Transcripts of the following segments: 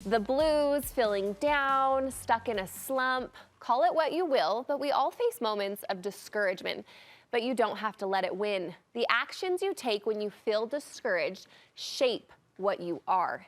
The blues, feeling down, stuck in a slump, call it what you will, but we all face moments of discouragement. But you don't have to let it win. The actions you take when you feel discouraged shape what you are.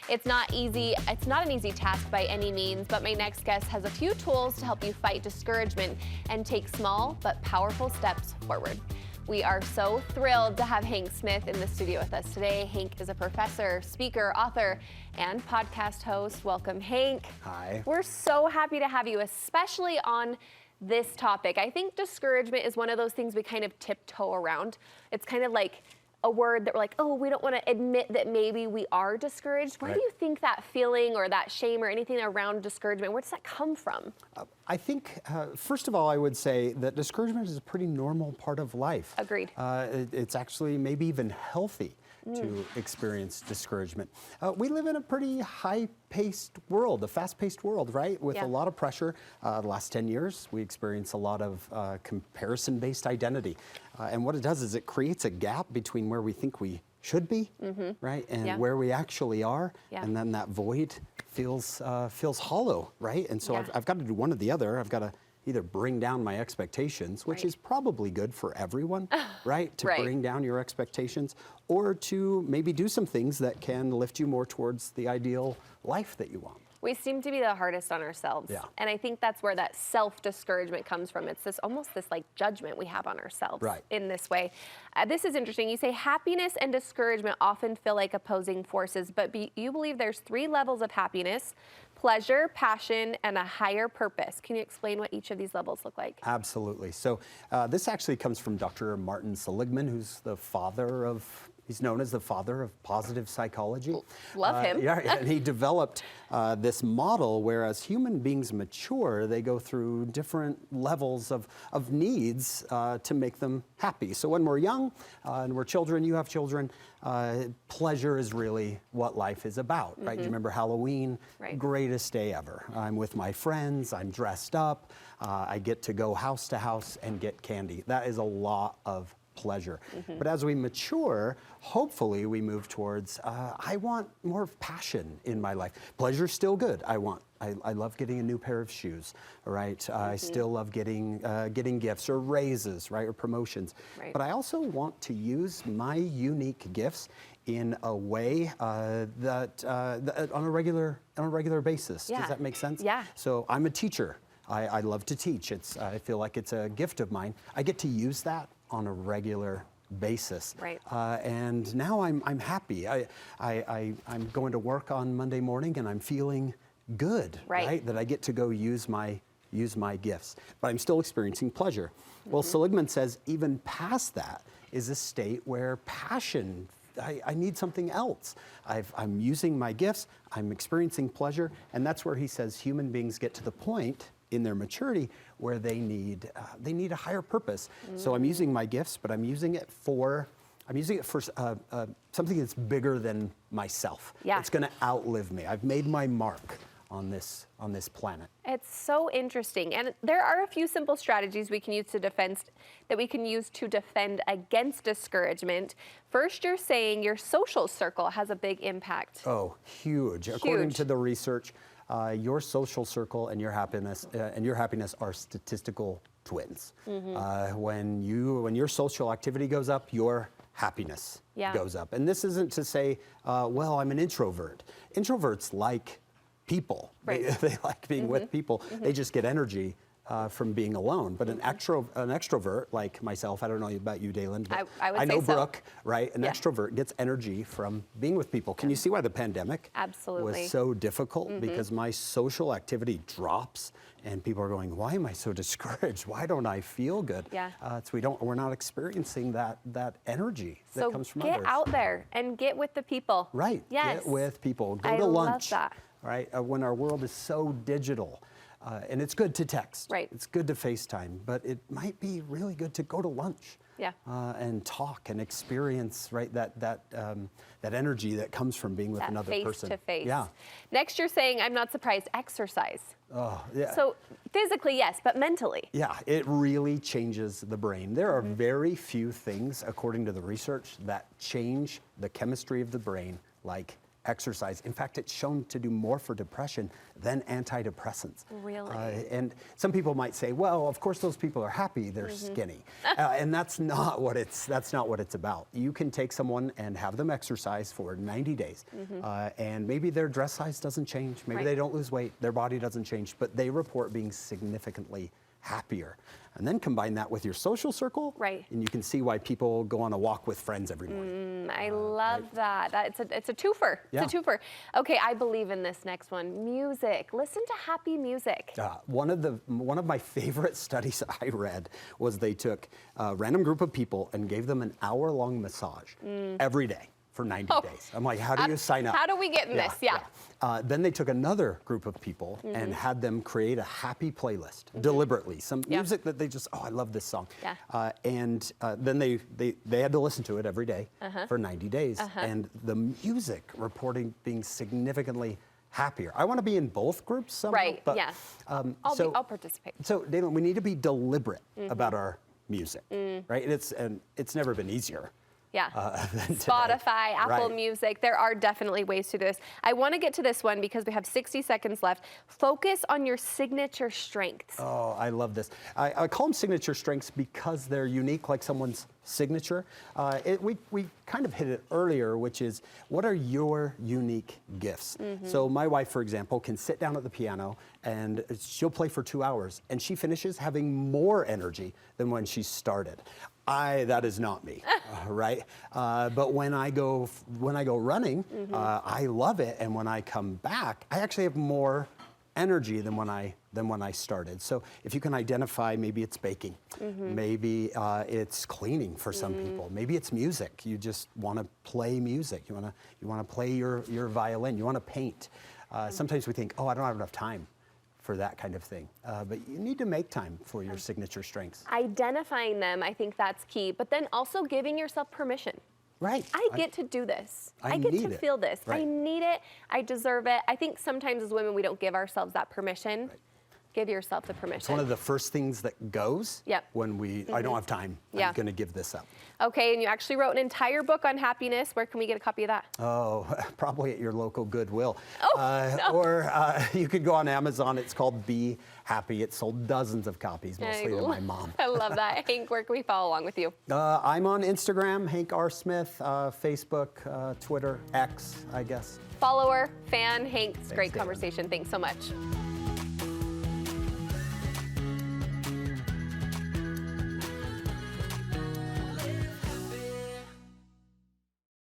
It's not easy. It's not an easy task by any means, but my next guest has a few tools to help you fight discouragement and take small but powerful steps forward. We are so thrilled to have Hank Smith in the studio with us today. Hank is a professor, speaker, author, and podcast host. Welcome, Hank. Hi. We're so happy to have you, especially on this topic. I think discouragement is one of those things we kind of tiptoe around. It's kind of like a word that we're like, oh, we don't want to admit that maybe we are discouraged. Where do you think that feeling or that shame or anything around discouragement, where does that come from? I think, first of all, I would say that discouragement is a pretty normal part of life. Agreed. It's actually maybe even healthy to experience discouragement. We live in a pretty high-paced world, a fast-paced world, right? With a lot of pressure. The last 10 years, we experience a lot of comparison-based identity. And what it does is it creates a gap between where we think we should be, right? And where we actually are. And then that void feels hollow, right? And so I've got to do one or the other. I've got to either bring down my expectations, which is probably good for everyone, right? To bring down your expectations, or to maybe do some things that can lift you more towards the ideal life that you want. We seem to be the hardest on ourselves. And I think that's where that self-discouragement comes from. It's almost this like judgment we have on ourselves in this way. This is interesting. You say happiness and discouragement often feel like opposing forces, but you believe there's 3 levels of happiness: pleasure, passion, and a higher purpose. Can you explain what each of these levels look like? Absolutely. So this actually comes from Dr. Martin Seligman, who's the father of, he's known as the father of positive psychology. Love him. And he developed this model where as human beings mature, they go through different levels of needs to make them happy. So when we're young and we're children, you have children, pleasure is really what life is about, right? You remember Halloween? Greatest day ever. I'm with my friends, I'm dressed up, I get to go house to house and get candy. That is a lot of pleasure. But as we mature, hopefully we move towards, I want more passion in my life. Pleasure's still good. I love getting a new pair of shoes, right? I still love getting gifts or raises, right? Or promotions. But I also want to use my unique gifts in a way that on a regular basis. Does that make sense? So I'm a teacher. I love to teach. I feel like it's a gift of mine. I get to use that on a regular basis. And now I'm happy. I'm going to work on Monday morning and I'm feeling good, right? That I get to go use my gifts, but I'm still experiencing pleasure. Well, Seligman says even past that is a state where passion, I need something else. I'm using my gifts, I'm experiencing pleasure, and that's where he says human beings get to the point in their maturity where they need a higher purpose. So I'm using my gifts, but I'm using it for something that's bigger than myself. It's going to outlive me. I've made my mark on this planet. It's so interesting, and there are a few simple strategies we can use to defend against discouragement. First, you're saying your social circle has a big impact. Oh, huge. According to the research, your social circle and your happiness are statistical twins. When your social activity goes up, your happiness goes up. And this isn't to say, well, I'm an introvert. Introverts like people. They like being with people. They just get energy from being alone. But an extrovert like myself, I don't know about you, Dalen, but I know Brooke, right? An extrovert gets energy from being with people. Can you see why the pandemic was so difficult? Because my social activity drops and people are going, why am I so discouraged? Why don't I feel good? We're not experiencing that energy that comes from others. So get out there and get with the people. Get with people. Go to lunch. Love that. Right? When our world is so digital. And it's good to text. It's good to FaceTime, but it might be really good to go to lunch. And talk and experience that energy that comes from being with another person. Face to face. Next, you're saying, I'm not surprised, exercise. So physically, yes, but mentally. It really changes the brain. There are very few things, according to the research, that change the chemistry of the brain like exercise. In fact, it's shown to do more for depression than antidepressants. Really? And some people might say, well, of course those people are happy, they're skinny. And that's not what it's about. You can take someone and have them exercise for 90 days. And maybe their dress size doesn't change, maybe they don't lose weight, their body doesn't change, but they report being significantly happier. And then combine that with your social circle, and you can see why people go on a walk with friends every morning. I love that. It's a twofer. Yeah. It's a twofer. Okay, I believe in this next one. Music. Listen to happy music. One of my favorite studies I read was they took a random group of people and gave them an hour-long massage every day for 90 days. I'm like, how do you sign up? How do we get in this? Yeah. Then they took another group of people and had them create a happy playlist deliberately. Some music that they just, oh, I love this song. And then they had to listen to it every day for 90 days. And the music reporting being significantly happier. I want to be in both groups somehow. But, I'll participate. So, Dalen, we need to be deliberate about our music, right? And it's never been easier. Spotify, Apple Music, there are definitely ways to do this. I want to get to this one because we have 60 seconds left. Focus on your signature strengths. Oh, I love this. I call them signature strengths because they're unique, like someone's signature. We kind of hit it earlier, which is, what are your unique gifts? So my wife, for example, can sit down at the piano and she'll play for 2 hours and she finishes having more energy than when she started. That is not me, right? But when I go running, I love it, and when I come back, I actually have more energy than when I started. So if you can identify, maybe it's baking, maybe it's cleaning for some people, maybe it's music. You just want to play music. You want to play your violin. You want to paint. Sometimes we think, oh, I don't have enough time for that kind of thing. But you need to make time for your signature strengths. Identifying them, I think that's key, but then also giving yourself permission. Right. I get to do this. I get to feel this. I need it. I deserve it. I think sometimes as women, we don't give ourselves that permission. Give yourself the permission. It's one of the first things that goes when I don't have time. I'm going to give this up. Okay, and you actually wrote an entire book on happiness. Where can we get a copy of that? Oh, probably at your local Goodwill. No. Or you could go on Amazon. It's called Be Happy. It sold dozens of copies, mostly to my mom. I love that. Hank, where can we follow along with you? I'm on Instagram, Hank R. Smith, Facebook, Twitter, X, I guess. Follower, fan, Hank. It's a great conversation. Thanks so much.